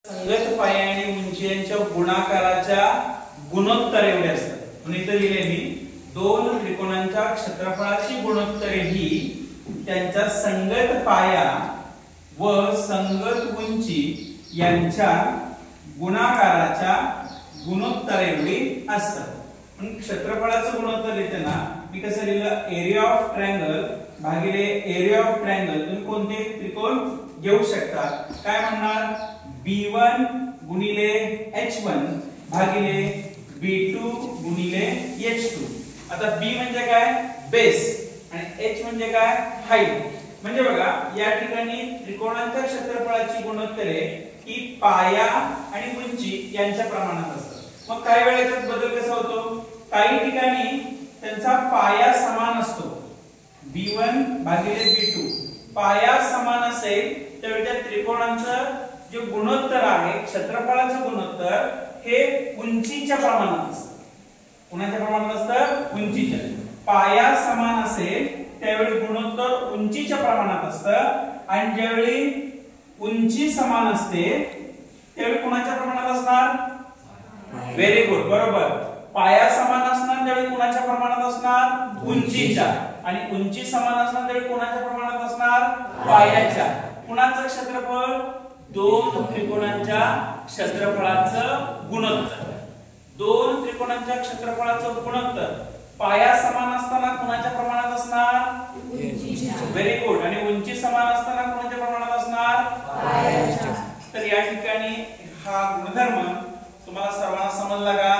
संगत पाया आणि उंची यांच्या गुणाकाराच्या गुणोत्तर एवढे असतात. म्हणून इथे लिहिले मी दोन त्रिकोणांच्या क्षेत्रफळाची गुणोत्तरे ही त्यांचा संगत पाया व संगत उंची यांच्या गुणाकाराच्या गुणोत्तर एवढी असतात. पण क्षेत्रफळाचं गुणोत्तर लिहिताना मी कसं लिहिलं, एरिया ऑफ ट्रायंगल भागिले एरिया ऑफ ट्रायंगल. तुम्ही कोणते त्रिकोण घेऊ शकता. काय म्हणणार, b1 गुणिले h1 भागिले b2 गुणिले h2. आता b म्हणजे काय, बेस, आणि h म्हणजे काय, हाईट. म्हणजे बघा या ठिकाणी त्रिकोणांच्या क्षेत्रफळाची गुणोत्तरे ही पाया आणि उंची यांच्या प्रमाणात असतात. मग काही वेळा याच्यात बदल कसा होतो, काही ठिकाणी त्यांचा पाया समान असतो, b1 भागिले b2 पाया समान असेल तर त्या त्रिकोणांचं जे गुणोत्तर आहे, क्षेत्रफळाचं गुणोत्तर हे उंचीच्या प्रमाणात असतं. कोणाच्या प्रमाणात असतं, उंचीच्या. पाया समान असेल त्यावेळी गुणोत्तर उंचीच्या प्रमाणात असतं, आणि ज्यावेळी उंची समान असते त्यावेळी कोणाच्या प्रमाणात असणार, व्हेरी गुड, बरोबर. पाया समान असणार त्यावेळी कोणाच्या प्रमाणात असणार, उंचीच्या, आणि उंची समान असणार त्यावेळी कोणाच्या प्रमाणात असणार, पायाच्या. कुणाचं क्षेत्रफळ, दोन त्रिकोणांच्या क्षेत्रफळाचं गुणोत्तर. दोन त्रिकोणांच्या क्षेत्रफळाचं गुणोत्तर पाया समान असताना कोणाच्या प्रमाणात असणार, व्हेरी गुड, आणि उंची समान असताना कोणाच्या प्रमाणात असणार, पायाच्या. तर या ठिकाणी हा गुणधर्म तुम्हाला सर्वांना समजला का?